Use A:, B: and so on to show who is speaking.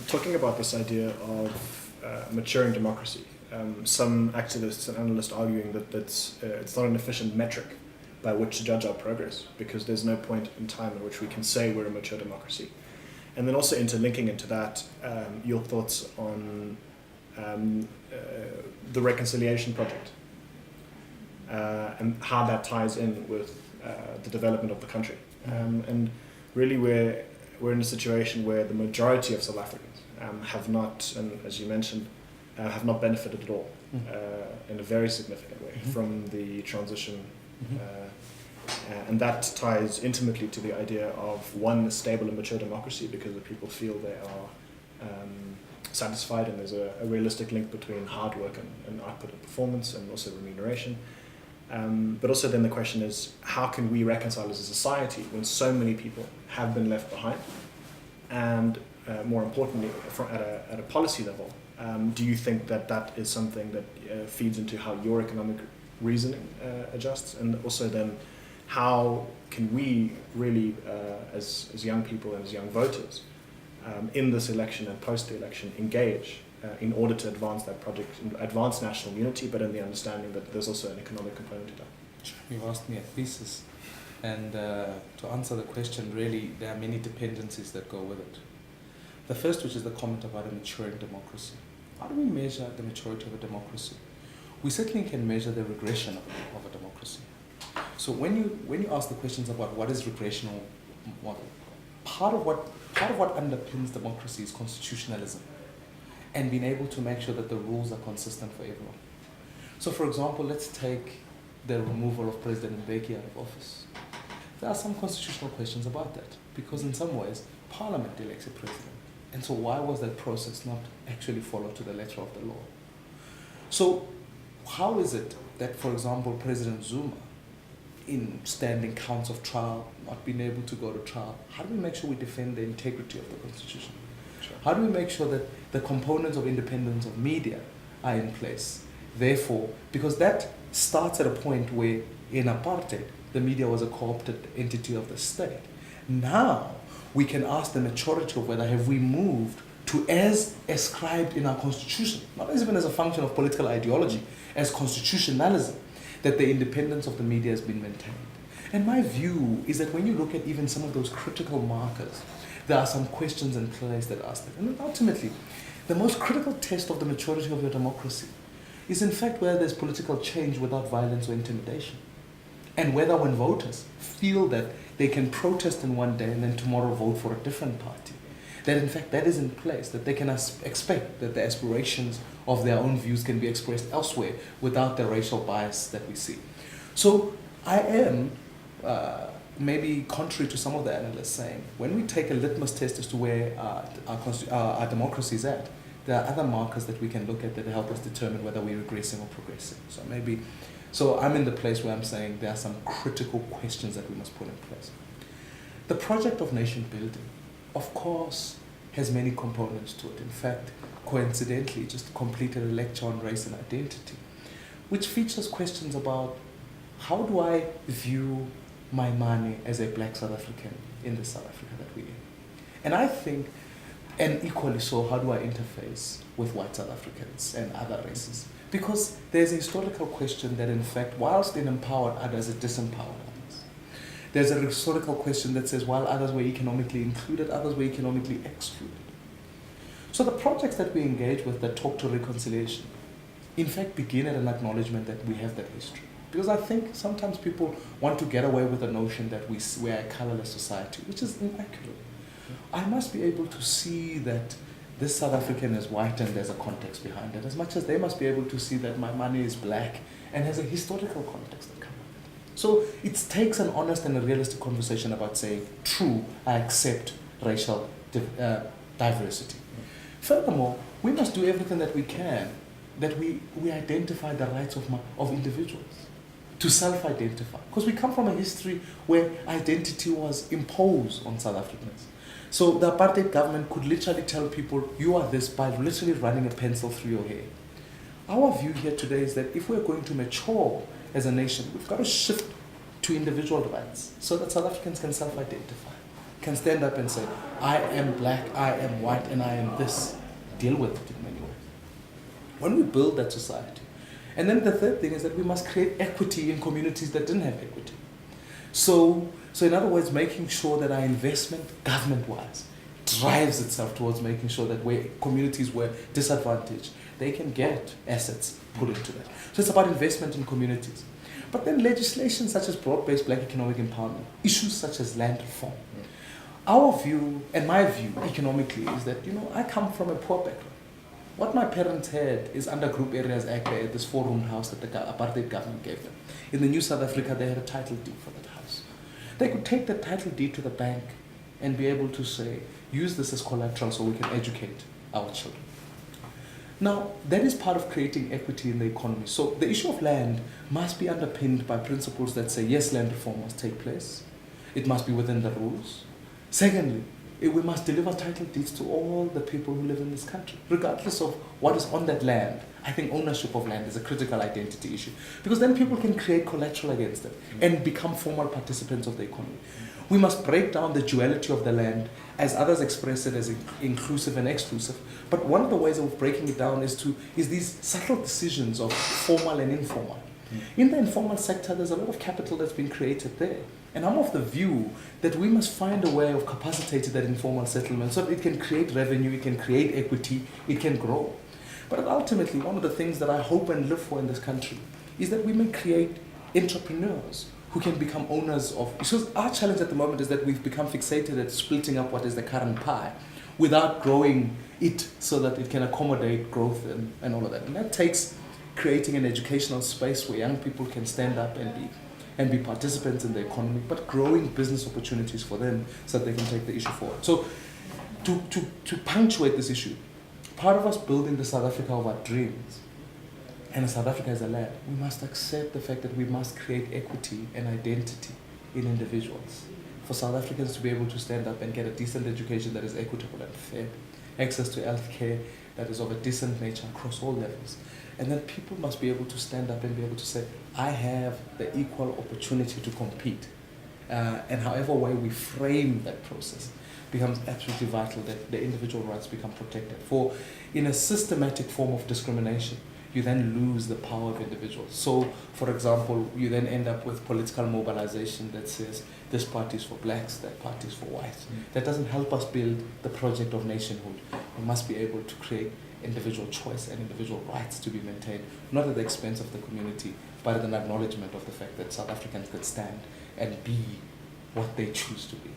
A: talking about this idea of maturing democracy. Some activists and analysts arguing that it's not an efficient metric by which to judge our progress, because there's no point in time in which we can say we're a mature democracy. And then also interlinking into that, your thoughts on the reconciliation project and how that ties in with the development of the country. And really we're in a situation where the majority of South Africans have not, and as you mentioned, have not benefited at all in a very significant way from the transition. And that ties intimately to the idea of, one, a stable and mature democracy, because the people feel they are satisfied, and there's a realistic link between hard work and output and performance, and also remuneration. But also then the question is, how can we reconcile as a society when so many people have been left behind? And more importantly, at a policy level, do you think that is something that feeds into how your economic reasoning adjusts? And also then, how can we really, as young people and as young voters, in this election and post the election, engage in order to advance that project, advance national unity, but in the understanding that there's also an economic component to that?
B: You asked me a thesis, and to answer the question, really, there are many dependencies that go with it. The first, which is the comment about a maturing democracy. How do we measure the maturity of a democracy? We certainly can measure the regression of a democracy. So when you ask the questions about what is regressional model, part of what underpins democracy is constitutionalism, and being able to make sure that the rules are consistent for everyone. So for example, let's take the removal of President Mbeki out of office. There are some constitutional questions about that, because in some ways, Parliament elects a president. And so why was that process not actually followed to the letter of the law? So how is it that, for example, President Zuma, in standing counts of trial, not being able to go to trial, how do we make sure we defend the integrity of the Constitution?
A: Sure.
B: How do we make sure that the components of independence of media are in place? Therefore, because that starts at a point where in apartheid, the media was a co-opted entity of the state. Now, we can ask the maturity of whether have we moved to, as ascribed in our constitution, not as even as a function of political ideology, as constitutionalism, that the independence of the media has been maintained. And my view is that when you look at even some of those critical markers, there are some questions in place that ask that. And ultimately, the most critical test of the maturity of your democracy is in fact whether there's political change without violence or intimidation. And whether when voters feel that they can protest in one day and then tomorrow vote for a different party, that in fact that is in place, that they can expect that the aspirations of their own views can be expressed elsewhere without the racial bias that we see. So I am, maybe contrary to some of the analysts saying, when we take a litmus test as to where our democracy is at, there are other markers that we can look at that help us determine whether we're regressing or progressing. So I'm in the place where I'm saying there are some critical questions that we must put in place. The project of nation building, of course, has many components to it. In fact, coincidentally, just completed a lecture on race and identity, which features questions about how do I view Maimane as a black South African in the South Africa that we're in? And I think, and equally so, how do I interface with white South Africans and other races? Because there's a historical question that in fact, whilst it empowered others, it disempowered others. There's a historical question that says while others were economically included, others were economically excluded. So the projects that we engage with that talk to reconciliation, in fact, begin at an acknowledgement that we have that history. Because I think sometimes people want to get away with the notion that we're a colorless society, which is inaccurate. I must be able to see that this South African is white and there's a context behind it, as much as they must be able to see that Maimane is black and has a historical context that comes with it. So it takes an honest and a realistic conversation about saying, true, I accept racial diversity. Furthermore, we must do everything that we can, that we identify the rights of individuals to self-identify. Because we come from a history where identity was imposed on South Africans. So the apartheid government could literally tell people, you are this, by literally running a pencil through your hair. Our view here today is that if we're going to mature as a nation, we've got to shift to individual rights so that South Africans can self-identify. can stand up and say, I am black, I am white, and I am this. Deal with it in many ways. When we build that society. And then the third thing is that we must create equity in communities that didn't have equity. So in other words, making sure that our investment, government-wise, drives itself towards making sure that where communities were disadvantaged, they can get assets put into that. So it's about investment in communities. But then legislation such as broad-based black economic empowerment, issues such as land reform. Our view, and my view economically, is that, I come from a poor background. What my parents had is under Group Areas Act, they had this 4-room house that the apartheid government gave them. In the New South Africa, they had a title deed for that house. They could take the title deed to the bank and be able to say, use this as collateral so we can educate our children. Now, that is part of creating equity in the economy. So the issue of land must be underpinned by principles that say, yes, land reform must take place. It must be within the rules. Secondly, we must deliver title deeds to all the people who live in this country, regardless of what is on that land. I think ownership of land is a critical identity issue, because then people can create collateral against it and become formal participants of the economy. We must break down the duality of the land, as others express it, as inclusive and exclusive. But one of the ways of breaking it down is these subtle decisions of formal and informal. In the informal sector, there's a lot of capital that's been created there. And I'm of the view that we must find a way of capacitating that informal settlement so that it can create revenue, it can create equity, it can grow. But ultimately, one of the things that I hope and live for in this country is that we may create entrepreneurs who can become owners of... Because our challenge at the moment is that we've become fixated at splitting up what is the current pie without growing it so that it can accommodate growth and all of that. And that takes creating an educational space where young people can stand up and be participants in the economy, but growing business opportunities for them so that they can take the issue forward. So to punctuate this issue, part of us building the South Africa of our dreams, and South Africa as a land, we must accept the fact that we must create equity and identity in individuals. For South Africans to be able to stand up and get a decent education that is equitable and fair, access to health care that is of a decent nature across all levels. And then people must be able to stand up and be able to say, I have the equal opportunity to compete. And however way we frame that process becomes absolutely vital that the individual rights become protected. For in a systematic form of discrimination, you then lose the power of individuals. So, for example, you then end up with political mobilization that says this party is for blacks, that party is for whites. That doesn't help us build the project of nationhood. We must be able to create individual choice and individual rights to be maintained, not at the expense of the community, but at an acknowledgement of the fact that South Africans can stand and be what they choose to be.